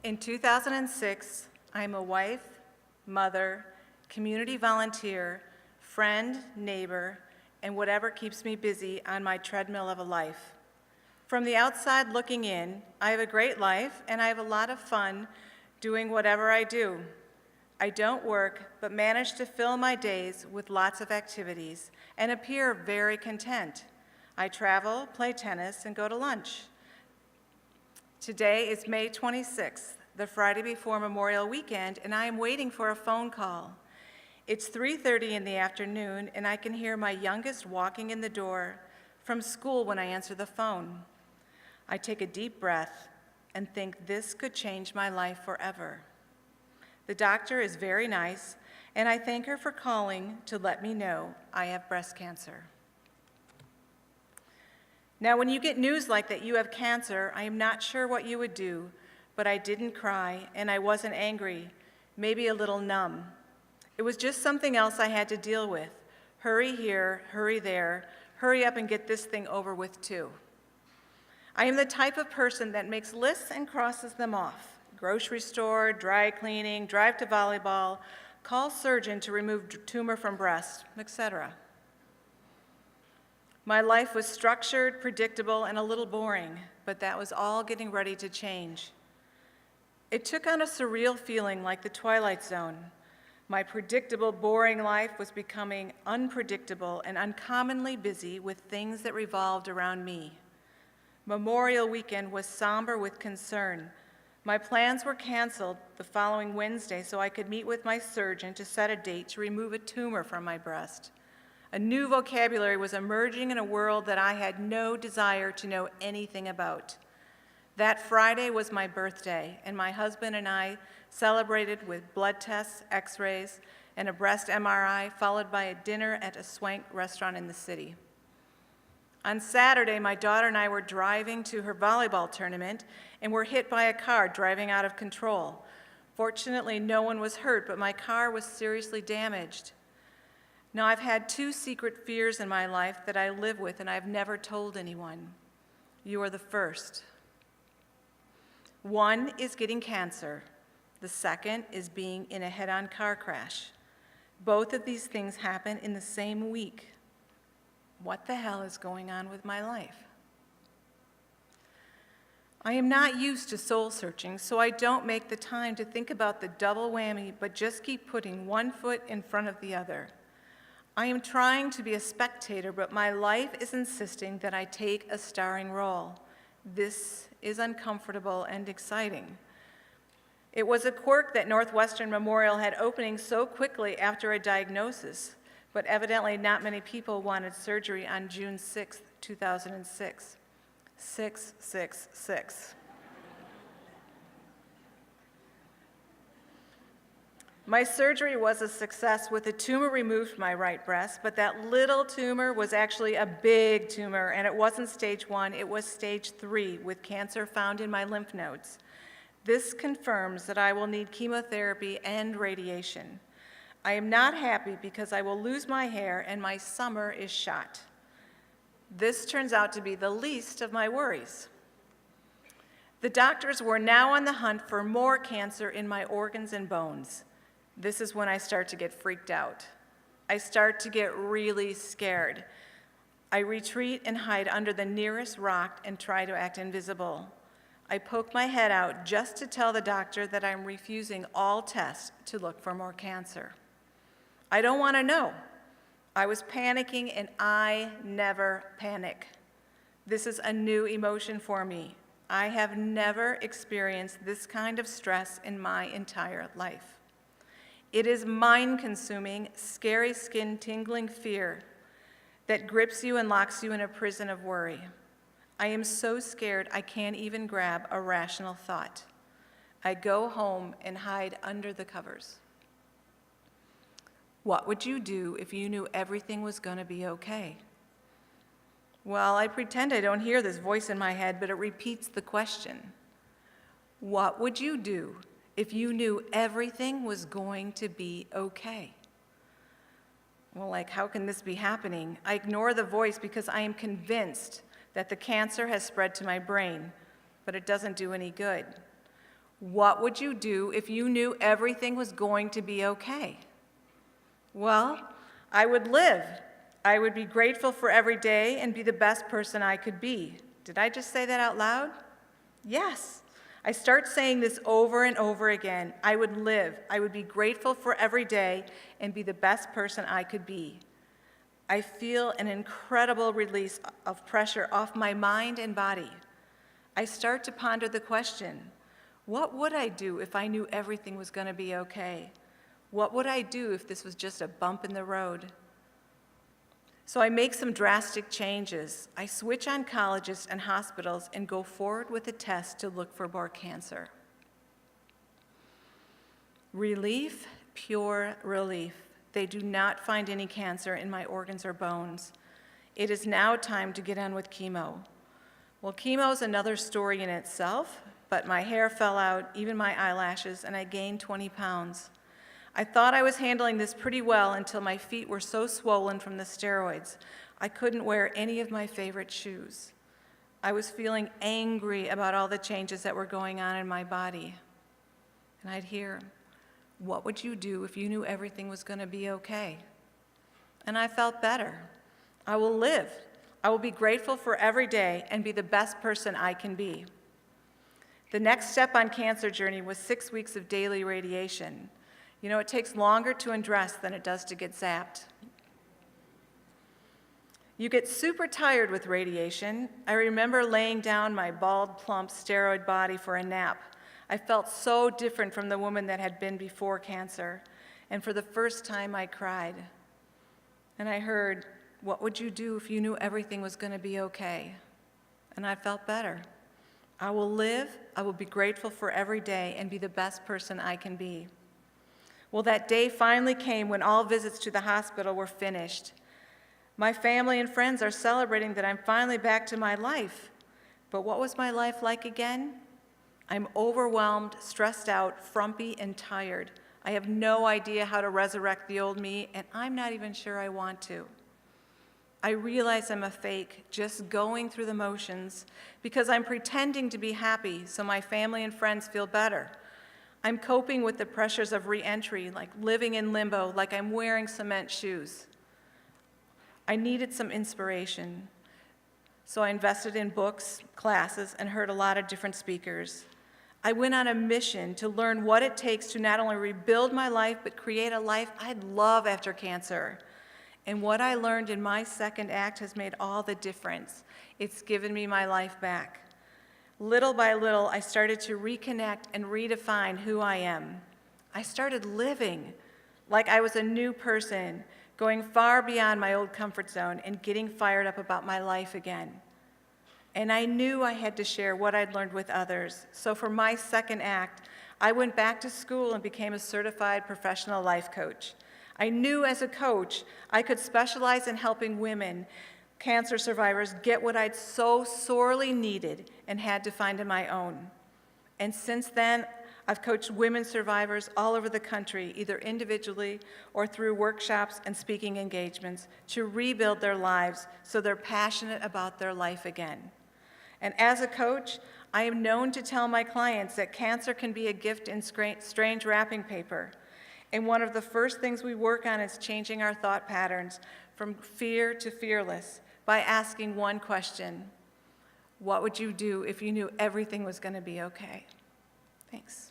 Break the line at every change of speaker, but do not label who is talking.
In 2006, I'm a wife, mother, community volunteer, friend, neighbor, and whatever keeps me busy on my treadmill of a life. From the outside looking in, I have a great life and I have a lot of fun doing whatever I do. I don't work, but manage to fill my days with lots of activities and appear very content. I travel, play tennis, and go to lunch. Today is May 26th, the Friday before Memorial Weekend, and I am waiting for a phone call. It's 3:30 in the afternoon, and I can hear my youngest walking in the door from school when I answer the phone. I take a deep breath and think this could change my life forever. The doctor is very nice, and I thank her for calling to let me know I have breast cancer. Now, when you get news like that you have cancer, I am not sure what you would do, but I didn't cry, and I wasn't angry, maybe a little numb. It was just something else I had to deal with. Hurry here, hurry there, hurry up and get this thing over with too. I am the type of person that makes lists and crosses them off. Grocery store, dry cleaning, drive to volleyball, call surgeon to remove tumor from breast, etc. My life was structured, predictable, and a little boring, but that was all getting ready to change. It took on a surreal feeling like the Twilight Zone. My predictable, boring life was becoming unpredictable and uncommonly busy with things that revolved around me. Memorial Weekend was somber with concern. My plans were canceled the following Wednesday so I could meet with my surgeon to set a date to remove a tumor from my breast. A new vocabulary was emerging in a world that I had no desire to know anything about. That Friday was my birthday, and my husband and I celebrated with blood tests, x-rays, and a breast MRI, followed by a dinner at a swank restaurant in the city. On Saturday, my daughter and I were driving to her volleyball tournament and were hit by a car driving out of control. Fortunately, no one was hurt, but my car was seriously damaged. Now, I've had two secret fears in my life that I live with, and I've never told anyone. You are the first. One is getting cancer. The second is being in a head-on car crash. Both of these things happen in the same week. What the hell is going on with my life? I am not used to soul searching, so I don't make the time to think about the double whammy, but just keep putting one foot in front of the other. I am trying to be a spectator, but my life is insisting that I take a starring role. This is uncomfortable and exciting. It was a quirk that Northwestern Memorial had opening so quickly after a diagnosis, but evidently not many people wanted surgery on June 6, 2006. 666. My surgery was a success with a tumor removed from my right breast, but that little tumor was actually a big tumor, and it wasn't stage 1, it was stage 3 with cancer found in my lymph nodes. This confirms that I will need chemotherapy and radiation. I am not happy because I will lose my hair and my summer is shot. This turns out to be the least of my worries. The doctors were now on the hunt for more cancer in my organs and bones. This is when I start to get freaked out. I start to get really scared. I retreat and hide under the nearest rock and try to act invisible. I poke my head out just to tell the doctor that I'm refusing all tests to look for more cancer. I don't want to know. I was panicking, and I never panic. This is a new emotion for me. I have never experienced this kind of stress in my entire life. It is mind-consuming, scary, skin-tingling fear that grips you and locks you in a prison of worry. I am so scared I can't even grab a rational thought. I go home and hide under the covers. What would you do if you knew everything was going to be okay? Well, I pretend I don't hear this voice in my head, but it repeats the question. What would you do if you knew everything was going to be okay? Well, like, how can this be happening? I ignore the voice because I am convinced that the cancer has spread to my brain, but it doesn't do any good. What would you do if you knew everything was going to be okay? Well, I would live. I would be grateful for every day and be the best person I could be. Did I just say that out loud? Yes. I start saying this over and over again. I would live. I would be grateful for every day and be the best person I could be. I feel an incredible release of pressure off my mind and body. I start to ponder the question, what would I do if I knew everything was going to be okay? What would I do if this was just a bump in the road? So I make some drastic changes. I switch oncologists and hospitals and go forward with a test to look for more cancer. Relief, pure relief. They do not find any cancer in my organs or bones. It is now time to get on with chemo. Well, chemo is another story in itself, but my hair fell out, even my eyelashes, and I gained 20 pounds. I thought I was handling this pretty well until my feet were so swollen from the steroids, I couldn't wear any of my favorite shoes. I was feeling angry about all the changes that were going on in my body. And I'd hear, what would you do if you knew everything was going to be okay? And I felt better. I will live. I will be grateful for every day and be the best person I can be. The next step on cancer journey was 6 weeks of daily radiation. You know, it takes longer to undress than it does to get zapped. You get super tired with radiation. I remember laying down my bald, plump, steroid body for a nap. I felt so different from the woman that had been before cancer. And for the first time, I cried. And I heard, what would you do if you knew everything was going to be okay? And I felt better. I will live, I will be grateful for every day and be the best person I can be. Well, that day finally came when all visits to the hospital were finished. My family and friends are celebrating that I'm finally back to my life. But what was my life like again? I'm overwhelmed, stressed out, frumpy, and tired. I have no idea how to resurrect the old me, and I'm not even sure I want to. I realize I'm a fake, just going through the motions, because I'm pretending to be happy so my family and friends feel better. I'm coping with the pressures of re-entry, like living in limbo, like I'm wearing cement shoes. I needed some inspiration, so I invested in books, classes, and heard a lot of different speakers. I went on a mission to learn what it takes to not only rebuild my life, but create a life I'd love after cancer. And what I learned in my second act has made all the difference. It's given me my life back. Little by little, I started to reconnect and redefine who I am. I started living like I was a new person, going far beyond my old comfort zone and getting fired up about my life again. And I knew I had to share what I'd learned with others. So for my second act, I went back to school and became a certified professional life coach. I knew as a coach I could specialize in helping women, cancer survivors, get what I'd so sorely needed and had to find on my own. And since then, I've coached women survivors all over the country, either individually or through workshops and speaking engagements, to rebuild their lives so they're passionate about their life again. And as a coach, I am known to tell my clients that cancer can be a gift in strange wrapping paper. And one of the first things we work on is changing our thought patterns from fear to fearless by asking one question: what would you do if you knew everything was going to be okay? Thanks.